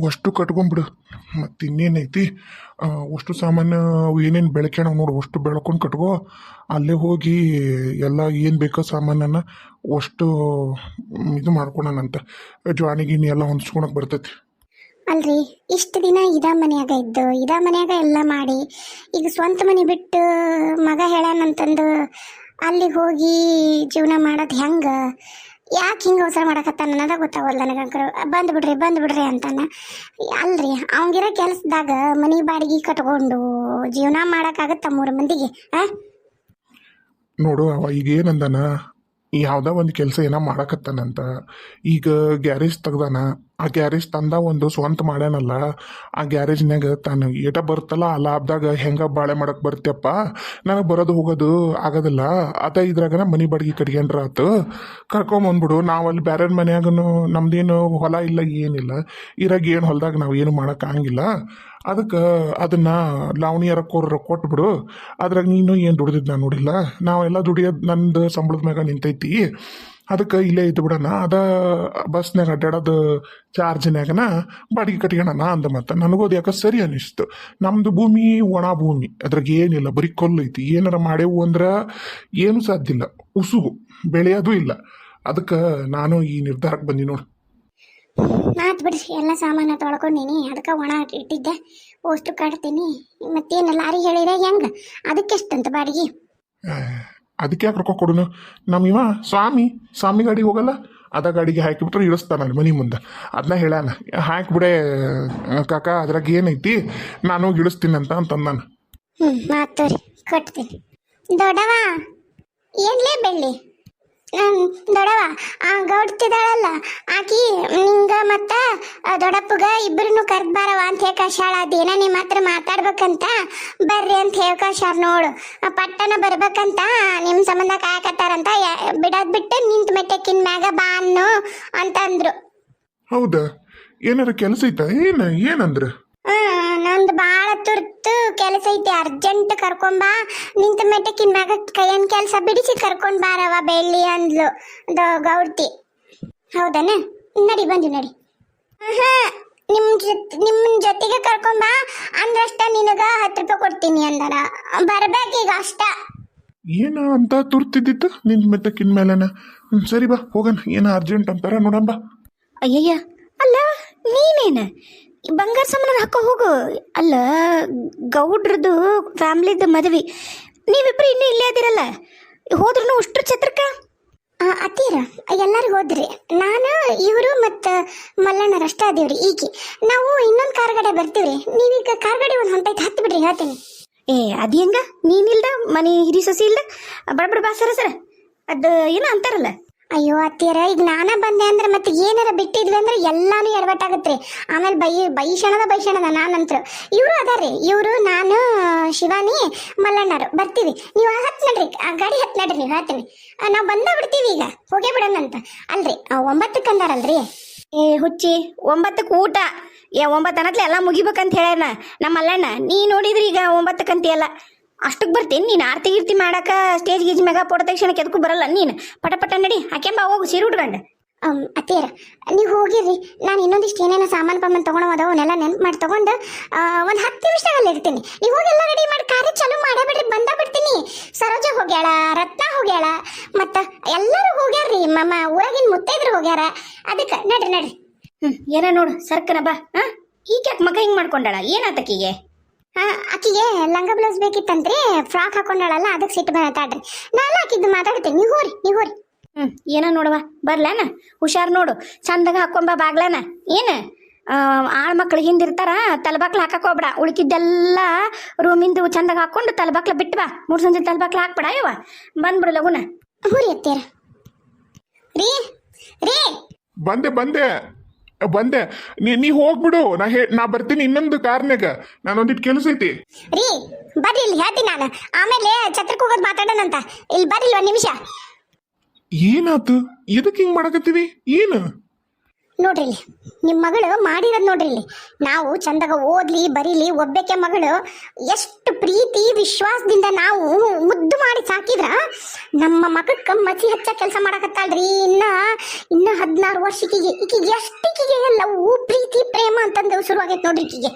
ಅಷ್ಟು ಕಟ್ಕೊಂಡ್ಬಿಡು. ಮತ್ತು ಇನ್ನೇನೈತಿ, ಅಷ್ಟು ಸಾಮಾನು ಏನೇನು ಬೆಳಕ್ಯಾಣ ನೋಡು, ಅಷ್ಟು ಬೆಳ್ಕೊಂಡು ಕಟ್ಕೋ. ಅಲ್ಲೇ ಹೋಗಿ ಎಲ್ಲ ಏನು ಬೇಕೋ ಸಾಮಾನನ್ನು ಅಷ್ಟು ಇದು ಮಾಡ್ಕೊಳನಂತ. ಜ್ವಾನಿ ಗಿಣಿ ಎಲ್ಲ ಹೊಂದ್ಸ್ಕೊಳಕ್ಕೆ ಬರ್ತೈತಿ. ಅಲ್ರಿ, ಇಷ್ಟು ದಿನ ಇದ ಮನ್ಯಾಗ ಇದ್ದು ಇದ ಮನ್ಯಾಗ ಎಲ್ಲ ಮಾಡಿ, ಈಗ ಸ್ವಂತ ಮನೆ ಬಿಟ್ಟು ಮಗ ಹೇಳಾನಂತಂದು ಅಲ್ಲಿಗೆ ಹೋಗಿ ಜೀವನ ಮಾಡೋದು ಹೆಂಗೆ? ಯಾಕೆ ಹಿಂಗೆ ಅವಸರ ಮಾಡಕತ್ತಾನ ಅನ್ನೋದ ಗೊತ್ತಾಗಲ್ಲ ನನಗಂಕರು. ಬಂದ್ಬಿಡ್ರಿ ಅಂತಾನ. ಅಲ್ರಿ, ಅವಂಗಿರೋ ಕೆಲಸದಾಗ ಮನೆ ಬಾಡಿಗೆ ಕಟ್ಕೊಂಡು ಜೀವನ ಮಾಡೋಕ್ಕಾಗತ್ತ 3 ಮಂದಿಗೆ? ನೋಡು, ಅವ ಈಗ ಏನಂದಾನ, ಯಾವುದೋ ಒಂದು ಕೆಲಸ ಏನೋ ಮಾಡಕತ್ತಾನಂತ. ಈಗ ಗ್ಯಾರೇಜ್ ತೆಗ್ದಾನ. ಆ ಗ್ಯಾರೇಜ್ ತಂದ ಒಂದು ಸ್ವಂತ ಮಾಡ್ಯಾನಲ್ಲ, ಆ ಗ್ಯಾರೇಜ್ನಾಗ ತಾನು ಏಟ ಬರ್ತಲ್ಲ ಆ ಲಾಭದಾಗ ಹೆಂಗೆ ಬಾಳೆ ಮಾಡಕ್ಕೆ ಬರ್ತಪ್ಪ, ನನಗೆ ಬರೋದು ಹೋಗೋದು ಆಗೋದಿಲ್ಲ. ಅದ ಇದ್ರಾಗನ ಮನೆ ಬಾಡಿಗೆ ಕಟ್ಕೊಂಡ್ರ ಆತು, ಕರ್ಕೊಂಬಂದ್ಬಿಡು. ನಾವು ಅಲ್ಲಿ ಬೇರೆ ಮನ್ಯಾಗನು ನಮ್ದೇನು ಹೊಲ ಇಲ್ಲ ಏನಿಲ್ಲ, ಇರಾಗ ಏನು ಹೊಲದಾಗ ನಾವು ಏನು ಮಾಡೋಕ್ಕಾಗಿಲ್ಲ. ಅದಕ್ಕೆ ಅದನ್ನು ಲಾವಣಿಯರ ಕೋರ ಕೊಟ್ಬಿಡು. ಅದ್ರಾಗ ನೀನು ಏನು ದುಡ್ದಿದ್ದು ನಾನು ನೋಡಿಲ್ಲ. ನಾವೆಲ್ಲ ದುಡಿಯೋದು ನಂದು ಸಂಬಳದ ಮ್ಯಾಗ ನಿಂತೈತಿ. ಅದಕ್ಕೆ ಇಲ್ಲೇ ಇದ್ದು ಬಿಡೋಣ, ಅದ ಬಸ್ನಾಗ ಅಡ್ಡಾಡೋದು ಚಾರ್ಜ್ನಾಗನ ಬಾಡಿಗೆ ಕಟ್ಕೊಳ್ಳೋಣ ಅಂದ. ಮತ್ತು ನನಗೋದು ಯಾಕೆ ಸರಿ ಅನ್ನಿಸ್ತು. ನಮ್ಮದು ಭೂಮಿ ಒಣ ಭೂಮಿ, ಅದ್ರಾಗ ಏನಿಲ್ಲ, ಬರೀ ಕೊಲ್ಲು ಐತಿ. ಏನಾರ ಮಾಡೇವು ಅಂದ್ರೆ ಏನೂ ಸಾಧ್ಯ ಇಲ್ಲ, ಉಸುಗು ಬೆಳೆಯೋದು ಇಲ್ಲ. ಅದಕ್ಕೆ ನಾನು ಈ ನಿರ್ಧಾರಕ್ಕೆ ಬಂದಿ ನೋಡು. ಆತ್ ಬಿಡ್ರಿ, ಎಲ್ಲ ಸಾಮಾನು ತೊಳ್ಕೊಂಡೀನಿ, ಅದಕ್ಕೆ ಒಣ ಇಟ್ಟಿದ್ದೆ, ಅಷ್ಟು ಕಟ್ತೀನಿ. ಮತ್ತೇನು ಲಾರಿ ಹೇಳಿದ್ರೆ ಹೆಂಗೆ? ಅದಕ್ಕೆಷ್ಟಂತ ಬಾಡಿಗೆ? ಅದಕ್ಕೆ ಯಾಕೆ ರೊಕ್ಕ ಕೊಡುನು? ನಮ್ಮ ಇವ ಸ್ವಾಮಿ ಗಾಡಿಗೆ ಹೋಗಲ್ಲ, ಅದ ಗಾಡಿಗೆ ಹಾಕಿಬಿಟ್ರೆ ಇಳಿಸ್ತಾನಲ್ಲಿ ಮನೆ ಮುಂದೆ. ಅದನ್ನ ಹೇಳಾನ, ಹಾಕಿಬಿಡೆ ಕಾಕ, ಅದ್ರಾಗ ಏನೈತಿ, ನಾನು ಹೋಗಿ ಇಳಿಸ್ತೀನಿ ಅಂತಂದಾನ. ಆತು ರೀ, ಕಟ್ತೀನಿ. ದೊಡ್ಡವ ಏನ್ಲೇ ಬೆಳ್ಳಿ, ದೊಡ್ಡವ ಆ ಗೌಡ್ತಿದಾಳಲ್ಲ ಆಕಿ ನಿಂಗ ಮತ್ತ ದೊಡ್ಡಪ್ಪಗ ಇಬ್ಬರನ್ನು ಕರ್ದಾರವ ಅಂತ ಹೇಳ್ಕಾಶಾಳ. ಅದೇನ ನಿಮ್ಮ ಹತ್ರ ಮಾತಾಡ್ಬೇಕಂತ ಬರ್ರಿ ಅಂತ ಹೇಳ್ಕಾಶಾರ ನೋಡು. ಪಟ್ಟಣ ಬರ್ಬೇಕಂತ ನಿಮ್ಮ ಸಂಬಂಧ ಕಾಯಕತ್ತಾರಂತ. ಬಿಡೋದ್ ಬಿಟ್ಟು ನಿಂತ ಮೆಟ್ಟಕ್ಕಿನ ಮ್ಯಾಗ ಬಾ ಅನ್ನು ಅಂತಂದ್ರು. ಹೌದಾ? ಏನಾರ ಕೆಲಸ ಐತಾ? ಏನಂದ್ರ? ನಂದು ಭಾಳ ತುರ್ತು ಕೆಲಸ ಐತಿ, ಅರ್ಜೆಂಟ್ ಕರ್ಕೊಂಬಾ, ನಿಂತ ಮೆಟ್ಟಕ್ಕಿನ ಮ್ಯಾಗ ಕೈಯನ್ ಕೆಲಸ ಬಿಡಿಸಿ ಕರ್ಕೊಂಡ್ ಬಾರವ ಬೆಳ್ಳಿ ಅಂದ್ಲು ಗೌಡ್ತಿ. ಹೌದನ? ನಡಿ, ಬಂದಿ ನಡಿ. ನಿಮ್ಮ ಜೊತೆಗೆ ಕರ್ಕೊಂಬಾ ಅಂದ್ರಷ್ಟ ನಿನಗ 10 ರೂಪಾಯಿ ಕೊಡ್ತೀನಿ ಅಂದಾರ. ಬರ್ಬೇಕೀಗ ಅಷ್ಟ. ಏನ ಅಂತ ತುರ್ತಿದ್ದಿತ್ತು ನಿನ್ ಮೆತ್ತಕ್ಕಿನ ಮೇಲೆನ? ಸರಿ ಬಾ ಹೋಗಣ, ಏನ ಅರ್ಜೆಂಟ್ ಅಂತಾರ ನೋಡಂಬ. ಅಯ್ಯಯ್ಯ, ಅಲ್ಲ ನೀನೇನ ಬಂಗಾರ ಸಾಮಾನು ಹಾಕೋ ಹೋಗು. ಅಲ್ಲ, ಗೌಡ್ರದ್ದು ಫ್ಯಾಮ್ಲಿದ್ದು ಮದ್ವಿ, ನೀವಿಬ್ರು ಇನ್ನೂ ಇಲ್ಲೇ ಅದಿರಲ್ಲ, ಹೋದ್ರು ಅಷ್ಟ್ರ ಛತ್ರಕ್ಕ? ಅತ್ತೀರ ಎಲ್ಲರೂ ಹೋದ್ರಿ, ನಾನು ಇವರು ಮತ್ತು ಮಲ್ಲಣ್ಣರಷ್ಟ ಅದೀವ್ರಿ. ಈಗ ನಾವು ಇನ್ನೊಂದು ಕಾರ್ಗಡೆ ಬರ್ತೀವ್ರಿ. ನೀವೀಗ ಕಾರ್ಗಡೆ ಒಂದು ಹೊಂಟೈತೆ, ಹತ್ತು ಬಿಡ್ರಿ, ಹೇಳ್ತೀನಿ. ಅದು ಹೆಂಗ? ನೀನಿಲ್ದ ಮನೆ ಹಿರಿ ಸೊಸಿ ಇಲ್ದ ಬಡಬಡ ಬಾಸರ ಸರ ಅದು ಏನೋ ಅಂತಾರಲ್ಲ. ಅಯ್ಯೋ ಅತ್ತಿಯರ, ಈಗ ನಾನ ಬಂದೆ ಅಂದ್ರೆ ಮತ್ತೆ ಏನಾರ ಬಿಟ್ಟಿದ್ವಿ ಅಂದ್ರೆ ಎಲ್ಲಾನು ಎಡವಟ್ಟಾಗತ್ರಿ. ಆಮೇಲೆ ಬೈಷಣದ ನಾನಂತ್ರ. ಇವರು ಅದಾರ್ರಿ, ಇವರು ನಾನು ಶಿವಾನಿ ಮಲ್ಲಣ್ಣರು ಬರ್ತೀವಿ. ನೀವು ಹತ್ ನಡ್ರಿ, ಆ ಗಾಡಿ ಹತ್ ನಡ್ರಿ, ನೀವು ಹೇಳ್ತೀನಿ. ನಾವು ಬಂದ ಬಿಡ್ತೀವಿ, ಈಗ ಹೋಗೇ ಬಿಡೋಣಂತ. ಅಲ್ರಿ 9ಕ್ಕೆ ಅಂದಾರಲ್ರಿ. ಹುಚ್ಚಿ, 9ಕ್ಕೆ ಊಟ, 9 ಅನ್ನತ್ಲೆ ಎಲ್ಲ ಮುಗಿಬೇಕಂತ ಹೇಳ್ಯಾನ ನಮ್ಮ ಮಲ್ಲಣ್ಣ. ನೀ ನೋಡಿದ್ರಿ ಈಗ 9ಕ್ಕೆ ಅಂತೀಯಲ್ಲ, ಅಷ್ಟಕ್ಕೆ ಬರ್ತೀನಿ ನೀನು. ಆರ್ತಿ ಗೀರ್ತಿ ಮಾಡಾಕ ಸ್ಟೇಜ್ ಗೀಜ್ ಮ್ಯಾಗ ಪೋಟ ತಕ್ಷಣಕ್ಕೆ ಎದಕ್ಕೂ ಬರಲ್ಲ ನೀನು. ಪಟ ನಡಿ, ಹಾಕ್ಯಂಬ ಹೋಗು ಸೀರೆ ಉಟ್ಕೊಂಡು. ಅತ್ತಿಯರ ನೀವು ಹೋಗಿರ್ರಿ, ನಾನು ಇನ್ನೊಂದಿಷ್ಟು ಏನೇನೋ ಸಾಮಾನು ತೊಗೊಂಡು ಅವನ್ನೆಲ್ಲ ನೆನ್ಪು ಮಾಡಿ ತೊಗೊಂಡು ಒಂದು 10 ನಿಮಿಷದಲ್ಲಿ ಇರ್ತೀನಿ. ನೀವು ಹೋಗಿ ಎಲ್ಲ ರೆಡಿ ಮಾಡಿ ಕಾರ್ಯ ಚಾಲೂ ಮಾಡೇ ಬಿಡ್ರಿ, ಬಂದ ಬಿಡ್ತೀನಿ. ಸರೋಜ ಹೋಗ್ಯಾಳ, ರತ್ನ ಹೋಗ್ಯಾಳ, ಮತ್ತು ಎಲ್ಲರೂ ಹೋಗ್ಯಾರ್ರಿ. ಊರಾಗಿನ ಮುತ್ತೈದ್ರು ಹೋಗ್ಯಾರ. ಅದಕ್ಕೆ ನಡ್ರಿ. ಏನ ನೋಡು ಸರ್ಕನ ಬಾ. ಈಗ ಯಾಕೆ ಮಗ ಹಿಂಗೆ ಮಾಡ್ಕೊಂಡಾಳ? ಏನಾತಕಿಗೆ? ಆಕಿಗೆ ಲಂಗ ಬ್ಲೌಸ್ ಬೇಕಿತ್ತಂತ್ರಿ, ಫ್ರಾಕ್ ಹಾಕೊಂಡಾಳಲ್ಲ, ಅದಕ್ಕೆ ಸಿಟ್ಟು ಬರತ್ತಾಡ್ರಿ. ನಾನು ಆಕಿದ್ದು ಮಾತಾಡ್ತೀನಿ, ನೀವು ಹೋರಿ. ಏನ ನೋಡವ, ಬರ್ಲಾನ? ಹುಷಾರ್ ನೋಡು, ಚಂದಾಗ ಹಾಕೊಂಬ ಬಾಗ್ಲಾನ. ಏನು ಆಳ್ ಮಕ್ಳು ಹಿಂದಿರ್ತಾರ, ತಲಬಾಕ್ಲ ಹಾಕಕ್ ಹೋಗ್ಬೇಡ. ಉಳ್ಕಿದ್ದೆಲ್ಲ ರೂಮಿಂದು ಚಂದಾಗ ಹಾಕೊಂಡು ತಲಬಾಕ್ಲ ಬಿಟ್ಟು ಬಾ. 3 ಸಂಜೆ ತಲಬಾಕ್ಲ ಹಾಕ್ಬೇಡ. ಅಯ್ಯವ ಬಂದ್ಬಿಡು ಲಗುನ. ಹೂರಿ ಅತ್ತೀರ. ರೀ ಬಂದೆ. ನೀ ಹೋಗ್ಬಿಡು, ನಾ ಬರ್ತೀನಿ ಇನ್ನೊಂದು ಕಾರ್ನಾಗ. ನಾನೊಂದಿಟ್ಟು ಕೆಲಸ ಐತಿ. ರೀ ಬರ್ರಿ, ಇಲ್ಲಿ ಹೇಳ್ತೀನಿ ನಾನು. ಆಮೇಲೆ ಛತ್ರಕ್ಕೆ ಹೋಗೋದು ಮಾತಾಡೋಣಂತ. ಇಲ್ಲಿ ಬರ್ರಿ 1 ನಿಮಿಷ. ಏನಾತು? ಎದಕ್ಕೆ ಹಿಂಗ್ ಮಾಡಕತ್ತೀವಿ? ಏನು? ನೋಡ್ರಿ ಇಲ್ಲಿ ನಿಮ್ಮ ಮಗಳು ಮಾಡಿರೋದು ನೋಡ್ರಿ ಇಲ್ಲಿ. ನಾವು ಚಂದಾಗ ಓದ್ಲಿ ಬರೀಲಿ ಒಬ್ಬಕ್ಕೆ ಮಗಳು ಎಷ್ಟು ಪ್ರೀತಿ ವಿಶ್ವಾಸದಿಂದ ನಾವು ಮುದ್ದು ಮಾಡಿ ಸಾಕಿದ್ರ ನಮ್ಮ ಮಗಕ್ಕೆ ಮಸಿ ಹಚ್ಚ ಕೆಲಸ ಮಾಡಕತ್ತಾಳ್ರಿ. ಇನ್ನ 16 ವರ್ಷಕ್ಕೆ ಈಕಿಗೆ ಎಷ್ಟಿಕಿಗೆ ಎಲ್ಲವೂ ಪ್ರೀತಿ ಪ್ರೇಮ ಅಂತಂದು ಶುರುವಾಗೈತೆ ನೋಡ್ರಿ ಈಕಿಗೆ.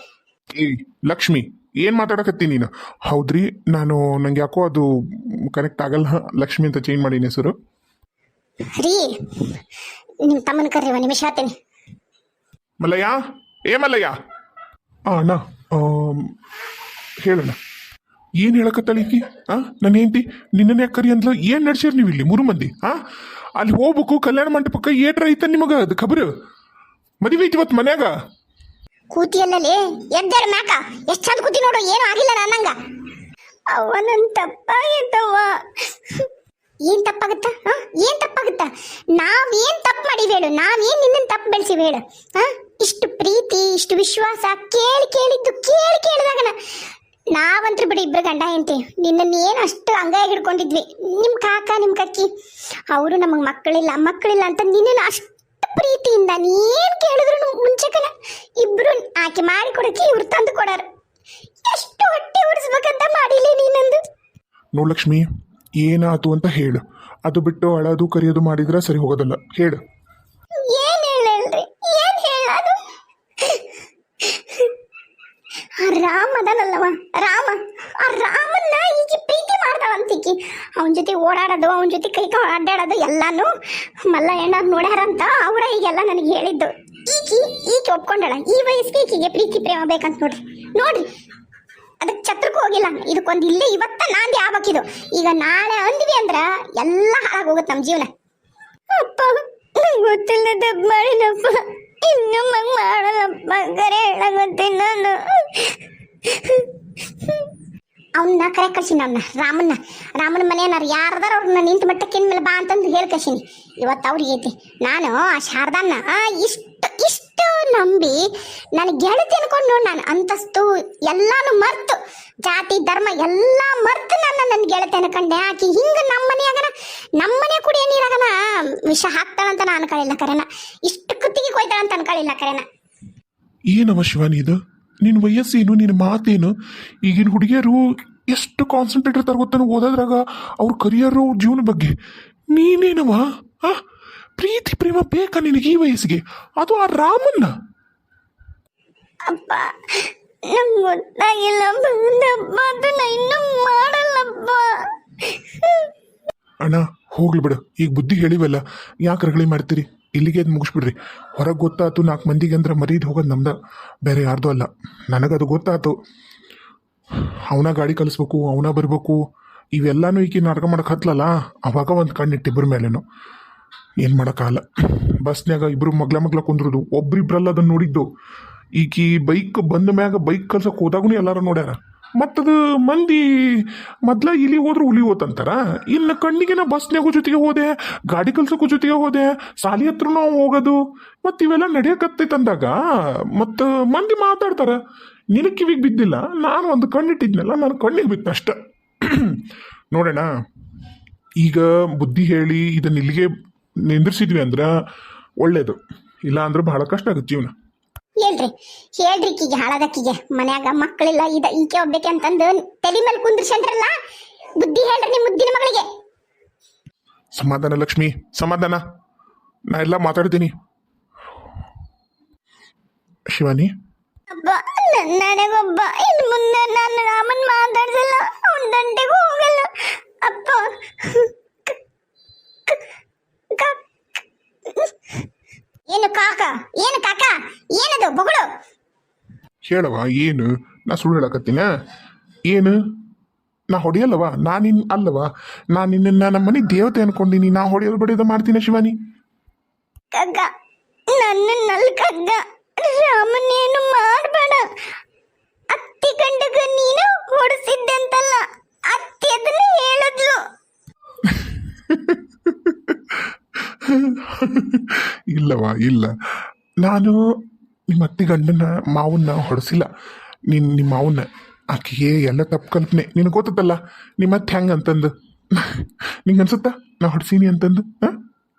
ಏಯ್ ಲಕ್ಷ್ಮಿ, ಏನು ಮಾತಾಡಕತ್ತೀನಿ ನೀನು? ಹೌದ್ರಿ, ನಂಗೆ ಯಾಕೋ ಅದು ಕನೆಕ್ಟ್ ಆಗಲ್ಲ. ಲಕ್ಷ್ಮಿ ಅಂತ ಚೇಂಜ್ ಮಾಡೀನಿ ಹೆಸರು. ರೀ ನಿಮ್ಮ ತಮ್ಮನ ಕರ್ರಿ ಒಂದು ನಿಮಿಷ ಹೇಳ್ತೇನೆ. ಮಲ್ಲಯ್ಯ, ಮಲ್ಲಯ್ಯ. ಅಣ್ಣ, ಹೇಳಣ್ಣ. ಏನು ಹೇಳಕತ್ತಾಳ ಈಕಿ? ನನ್ನ ಹೆಂಡತಿ ನಿನ್ನನ್ನೇ ಕರಿ ಅಂದ್ಲ. ಏನು ನಡ್ಸಿರಿ ನೀವು ಇಲ್ಲಿ 3 ಮಂದಿ? ಅಲ್ಲಿ ಹೋಗ್ಬೇಕು ಕಲ್ಯಾಣ ಮಂಟಪಕ್ಕೆ. ಏಟ್ರ ಐತ ನಿಮಗೆ ಅದು ಖಬರು? ಮದುವೆ ಐತಿ ಇವತ್ತು ಮನ್ಯಾಗ. ಕೂತಿಯಲ್ಲೇ ಎದ್ದೇಳ ಮ್ಯಾಕ. ಎಷ್ಟು ಚಂದ ಕೂತಿ ನೋಡು, ಏನು ಆಗಿಲ್ಲ ನನ್ನಂಗ. ಅವನನ್ ತಪ್ಪಾಗಿತ್ತವ್ವ. ಏನ್ ತಪ್ಪಾಗುತ್ತ? ಏನ್ ತಪ್ಪಾಗುತ್ತ? ನಾವೇನ್ ತಪ್ಪು ಮಾಡಿವಿ ಹೇಳು? ನಾವೇನ್ ನಿನ್ನ ತಪ್ಪು ಬೆಳೆಸಿವಿ ಹೇಳು? ಇಷ್ಟು ಪ್ರೀತಿ ಇಷ್ಟು ವಿಶ್ವಾಸ ಕೇಳಿದಾಗನ ನಾವಂತ್ರು ಬಿಡಿ ಇಬ್ರು ಗಂಡ ಹೆಂಡತಿ ನಿನ್ನನ್ನು ಏನು ಅಷ್ಟು ಅಂಗಾಯ ಹಿಡ್ಕೊಂಡಿದ್ವಿ. ನಿಮ್ಮ ಕಾಕ ನಿಮ್ಮ ಕಕ್ಕಿ ಅವರು ನಮಗೆ ಮಕ್ಕಳಿಲ್ಲ ಅಂತ ನಿನ್ನನ್ನು ಅಷ್ಟು ಪ್ರೀತಿಯಿಂದ ನೀನ್ ಕೇಳಿದ್ರು ಮುಂಚೆಕನ ಇಬ್ರು ಆಕೆ ಮಾಡಿ ಕೊಡಕ್ಕೆ ಇವ್ರು ತಂದು ಕೊಡಾರ. ಎಷ್ಟು ಹೊಟ್ಟೆ ಉರಿಸ್ಬೇಕಂತ ಮಾಡಿಲ್ಲ ನೀನಂದು. ನೋಡ್ ಲಕ್ಷ್ಮಿ, ಏನಾತು ಅಂತ ಹೇಳು. ಅದು ಬಿಟ್ಟು ಅಳೋದು ಕರಿಯೋದು ಮಾಡಿದ್ರೆ ಸರಿ ಹೋಗೋದಲ್ಲ. ಹೇಳು. ಏನ್ ಹೇಳಲ್ರಿ? ಏನ್ ಹೇಳೋದು? ರಾಮ ಅದನಲ್ಲವ, ಆ ರಾಮನ್ನ ಈಗ ಪ್ರೀತಿ ಮಾಡ್ದವಂತಿಕಿ. ಅವನ ಜೊತೆ ಓಡಾಡೋದು, ಅವನ ಜೊತೆ ಕೈ ಅಡ್ಡಾಡೋದು ಎಲ್ಲಾನು ಮಲ್ಲ ಎಣ್ಣಾರ್ ನೋಡ್ಯಾರಂತ ಅವ್ರ ಈಗೆಲ್ಲ ನನಗೆ ಹೇಳಿದ್ದು. ಈಕೆ ಒಪ್ಕೊಂಡಳ. ಈ ವಯಸ್ಸಿಗೆ ಈಕೆಗೆ ಪ್ರೀತಿ ಪ್ರೇಮ ಬೇಕಂತ ನೋಡ್ರಿ ಅದಕ್ಕೆ ಛತ್ರಕ್ಕೂ ಹೋಗಿಲ್ಲ. ಇದಕ್ಕೊಂದು ಇಲ್ಲೇ ಇವತ್ತ ನಾಂದಿ ಆಗ್ಬೇಕಿದು. ಈಗ ನಾಳೆ ಅಂದ್ವಿ ಅಂದ್ರ ಎಲ್ಲ ಹಾಳಾಗೋಗುತ್ತೆ ನಮ್ಮ ಜೀವನ. ಅಪ್ಪ ಗೊತ್ತಿಲ್ಲ ತಪ್ಪು ಮಾಡಿನಪ್ಪ, ಇನ್ನು ಮಾಡಲ್ಲಪ್ಪ, ಕರೆ ಹೇಳಾಗತ್ತೀನಿ ನಾನು. ಅವನ್ನ ಕರೆ ಕಳ್ಸಿನಿ. ರಾಮನ ಮನೆಯನ್ನಾರು ಯಾರದಾರ ಅವ್ರನ್ನ ನಿಂತು ಮಟ್ಟಕ್ಕೆ ಮೇಲೆ ಬಾ ಅಂತಂದು ಹೇಳಿ ಕಳ್ಸಿನಿ. ಇವತ್ತು ಅವ್ರಿಗೆ ಐತಿ. ನಾನು ಆ ಶಾರದಾನ್ನ ಇಷ್ಟು ನಂಬಿ ನನ್ನ ಗೆಳತಿ ಅನ್ಕೊಂಡು ನಾನು ಅಂತಸ್ತು ಎಲ್ಲಾನು ಮರ್ತು, ಜಾತಿ ಧರ್ಮ ಎಲ್ಲ ಮರ್ತು ನನ್ನ ಗೆಳತಿ ಅನ್ಕಂಡೆ. ಆಕಿ ಹಿಂಗ ನಮ್ಮನೆ ಕುಡಿಯೋ ನೀರಾಗನ ವಿಷ ಹಾಕ್ತಾಳಂತ ನಾನು ಅನ್ಕೊಳ್ಳಿಲ್ಲ ಕರೆನ. ಇಷ್ಟು ಕುತ್ತಿಗೆ ಕೊಯ್ತಾಳಂತ ಅನ್ಕೊಳ್ಳಿಲ್ಲ ಕರೆನ. ಏನವ ಶಿವಾನಿ ಇದು? ನಿನ್ನ ವಯಸ್ಸೇನು, ನಿನ್ನ ಮಾತೇನು? ಈಗಿನ ಹುಡುಗಿಯರು ಎಷ್ಟು ಕಾನ್ಸಂಟ್ರೇಟ್ ಇರ್ತಾರೆ ಗೊತ್ತಾನು ಓದೋದ್ರಾಗ, ಅವ್ರ ಕರಿಯರು, ಅವ್ರ ಜೀವನ ಬಗ್ಗೆ. ನೀನೇನವ ಪ್ರೀತಿ ಪ್ರೇಮ ಬೇಕಾ ನಿನಗೆ ಈ ವಯಸ್ಸಿಗೆ? ಅದು ಆ ರಾಮನ್ನ. ಅಪ್ಪ ನಂಗೆ ಗೊತ್ತಾಗಿಲ್ಲ, ಇನ್ನೂ ಮಾಡಲ್ಲಪ್ಪ. ಅಣ್ಣ ಹೋಗ್ಲಿ ಬಿಡು, ಈಗ ಬುದ್ಧಿ ಹೇಳಿವಲ್ಲ, ಯಾಕೆ ರಗಳಿ ಮಾಡ್ತೀರಿ? ಇಲ್ಲಿಗೆ ಅದು ಮುಗಿಸ್ಬಿಡ್ರಿ. ಹೊರಗೆ ಗೊತ್ತಾಯ್ತು 4 ಮಂದಿಗೆ ಅಂದ್ರೆ ಮರೀದು ಹೋಗೋದು ನಮ್ದು, ಬೇರೆ ಯಾರ್ದು ಅಲ್ಲ. ನನಗದು ಗೊತ್ತಾಯ್ತು. ಅವನ ಗಾಡಿ ಕಲಿಸ್ಬೇಕು, ಅವನ ಬರಬೇಕು, ಇವೆಲ್ಲಾನು ಈಕಿ ನಾಟಕ ಮಾಡಕ್ಕೆ ಹತ್ಲಲ್ಲ. ಅವಾಗ ಒಂದು ಕಣ್ಣಿಟ್ಟು ಇಬ್ಬರ ಮೇಲೇನು. ಏನು ಮಾಡೋಕ್ಕಾಗಲ್ಲ. ಬಸ್ನ್ಯಾಗ ಇಬ್ಬರು ಮಗ್ಲ ಕುಂದ್ರದು, ಒಬ್ರಿಬ್ರಲ್ಲ ಅದನ್ನು ನೋಡಿದ್ದು. ಈಕಿ ಬೈಕ್ ಬಂದ ಮ್ಯಾಗ ಬೈಕ್ ಕಲ್ಸಕ್ಕೆ ಹೋದಾಗೂ ಎಲ್ಲರೂ ನೋಡ್ಯಾರ. ಮತ್ತದು ಮಂದಿ ಮೊದ್ಲ ಇಲ್ಲಿ ಹೋದ್ರು ಹುಲಿ ಹೋತಂತಾರ. ಇನ್ನು ಕಣ್ಣಿಗೆ ಬಸ್ನ್ಯಾಗೂ ಜೊತೆಗೆ ಹೋದೆ, ಗಾಡಿ ಕಲ್ಸಕ್ಕೂ ಜೊತೆಗೆ ಹೋದೆ, ಸಾಲಿ ಹತ್ರನೂ ನಾವು ಹೋಗೋದು, ಮತ್ತು ಇವೆಲ್ಲ ನಡೆಯಕತ್ತೈತೆ ಅಂದಾಗ ಮತ್ತು ಮಂದಿ ಮಾತಾಡ್ತಾರ. ನಿನಗೆ ಕಿವಿಗೆ ಬಿದ್ದಿಲ್ಲ, ನಾನು ಒಂದು ಕಣ್ಣಿಟ್ಟಿದ್ನಲ್ಲ, ನಾನು ಕಣ್ಣಿಗೆ ಬಿತ್ತು ಅಷ್ಟ. ನೋಡೋಣ, ಈಗ ಬುದ್ಧಿ ಹೇಳಿ ಇದನ್ನ ಇಲ್ಲಿಗೆ ನಿಂದಿರ್ಸಿದ್ವಿ ಅಂದ್ರೆ ಒಳ್ಳೇದು. ಇಲ್ಲ ಅಂದ್ರೆ ಬಹಳ ಕಷ್ಟ ಆಗುತ್ತೆ ಜೀವನ. ಹೇಳ್ರಿ ಈಕಿಗೆ ಹಾಳದಕ್ಕಿಗೆ ಮನ್ಯಾಗ ಮಕ್ಕಳಿಲ್ಲ, ಈಕೆ ಒಬ್ಬೇಕೆ ಅಂತಂದು ತಲೆ ಮೇಲೆ ಕುಂದ್ರಿಸಂದ್ರಲ್ಲ. ಬುದ್ಧಿ ಹೇಳ್ರಿ ನಿಮ್ಮ ಮುದ್ದಿನ ಮಗಳಿಗೆ. ಸಮಾಧಾನ ಲಕ್ಷ್ಮಿ, ಸಮಾಧಾನ. ನಾ ಎಲ್ಲ ಮಾತಾಡ್ತೀನಿ. ಶಿವಾನಿ, ನನಗೊಬ್ಬ ಇನ್ನು ಮುಂದೆ ನಾನು ರಾಮನ್ ಮಾತಾಡ್ಸಲ್ಲ, ಅವನ ದಂಡೆಗೂ ಹೋಗಲ್ಲ. ಅಪ್ಪ ಏನು ಕಾಕ ಏನದು ಬಗಳು? ಹೇಳವ ಏನು? ನಾ ಸುಳ್ಳು ಹೇಳಕತ್ತೀನ? ಏನು ನಾ ಹೊಡೆಯಲ್ಲವ? ನಾನಿನ್ ಅಲ್ಲವ, ನಾ ನಿನ್ನ ನಮ್ಮ ಮನೆ ದೇವತೆ ಅನ್ಕೊಂಡಿನಿ. ನಾ ಹೊಡೆಯೋದು ಬಡಿಯೋದು ಮಾಡ್ತೀನಿ ಶಿವಾನಿ. ಕಗ್ಗ ನನ್ನ ಕಗ್ಗ, ರಾಮನೇನು ಮಾಡಬೇಡ. ಅತ್ತಿ ಗಂಡಗ ನೀನು ಹೊಡಿಸಿದ್ದೆ ಅಂತಲ್ಲ, ಅತ್ತಿ ಅದನ್ನ ಹೇಳಿದ್ಲು. ಇಲ್ಲವ, ಇಲ್ಲ, ನಾನು ನಿಮ್ಮ ಅತ್ತಿ ಗಂಡನ ಮಾವನ್ನ ಹೊಡೆಸಿಲ್ಲ. ನಿಮ್ಮ ಮಾವನ್ನ. ಆಕೆಗೆ ಎಲ್ಲ ತಪ್ಪು ಕಲ್ಪನೆ. ನಿನಗೆ ಗೊತ್ತಲ್ಲ ನಿಮ್ಮ ಅತ್ತೆ ಹೆಂಗೆ ಅಂತಂದು. ನಿಂಗೆ ಅನ್ಸುತ್ತಾ ನಾ ಹೊಡ್ಸೀನಿ ಅಂತಂದು?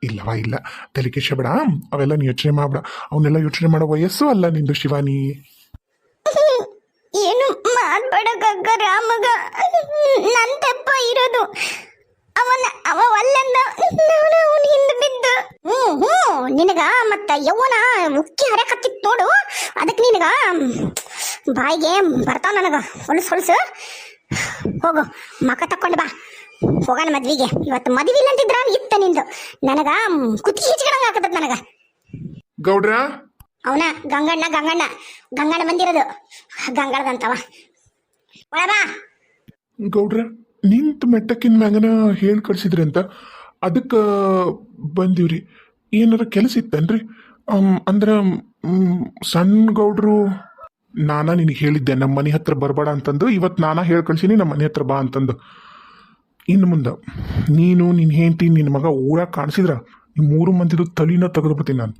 ಇಲ್ಲವಾ ಇಲ್ಲ ತಲೆ ಕೆಡಿಸ್ಬೇಡ, ಅವೆಲ್ಲ ನೀ ಯೋಚನೆ ಮಾಡ್ಬೇಡ. ಅವನ್ನೆಲ್ಲ ಯೋಚನೆ ಮಾಡೋ ವಯಸ್ಸು ಅಲ್ಲ ನಿಂದು ಶಿವಾನಿ. ಏನು ಮಾಡ್ಬೇಡ ಗಗ್ಗ ರಾಮಗ, ನನ್ ತಪ್ಪ ಇರೋದು. ಅವ ಒಲ್ಲಂದ ಅವನು ಹಿಂದೆ ಬಿದ್ದು. ನಿನಗ ಮತ್ತ ಯವ್ವನ ಉಕ್ಕಿ ಹರಕತ್ತಿತ್ತು ನೋಡು, ಅದಕ್ಕೆ ನಿನಗ ಬಾಯಿಗೆ ಬರ್ತಾವ ನನಗ ಹೊಲಸು. ಹೋಗು ಮಕ ತಕೊಂಡು ಬಾ, ಹೋಗೋಣ ಮದ್ವಿಗೆ. ಇವತ್ತು ಮದ್ವಿ ಇಲ್ಲ ಅಂತಿದ್ರ ಇತ್ತ ನಿಂದು. ನನಗ ಕುತ್ತಿ ಹಿಚ್ಕಡಂಗ ಹಾಕತದ ನನಗ. ಗೌಡ್ರ ಅವನ ಗಂಗಣ್ಣ ಬಂದಿರೋದು, ಗಂಗಳದಂತವ. ಒಳ ಬಾ. ಗೌಡ್ರ ನಿಂತ ಮೆಟ್ಟಕ್ಕಿನ ಮ್ಯಾಗನ ಹೇಳಿ ಕಳ್ಸಿದ್ರಿ ಅಂತ ಅದಕ್ಕೆ ಬಂದೀವ್ರಿ. ಏನಾರ ಕೆಲಸ ಇತ್ತೇನ್ರಿ? ಅಂದ್ರೆ ಸಣ್ಣ ಗೌಡ್ರು ನಿನಗೆ ಹೇಳಿದ್ದೆ ನಮ್ಮ ಮನೆ ಹತ್ರ ಬರಬೇಡ ಅಂತಂದು. ಇವತ್ತು ನಾನಾ ಹೇಳಿ ಕಳ್ಸೀನಿ ನಮ್ಮ ಮನೆ ಹತ್ರ ಬಾ ಅಂತಂದು. ಇನ್ನು ಮುಂದೆ ನೀನು ನಿನ್ನ ಹೆಂಡತಿ ನಿನ್ನ ಮಗ ಊರಾಗ ಕಾಣಿಸಿದ್ರ ನಿಮ್ಮ 3 ಮಂದಿದು ತಲಿನ ತೆಗೆದು ಬಿಡ್ತೀನಿ ನಾನು.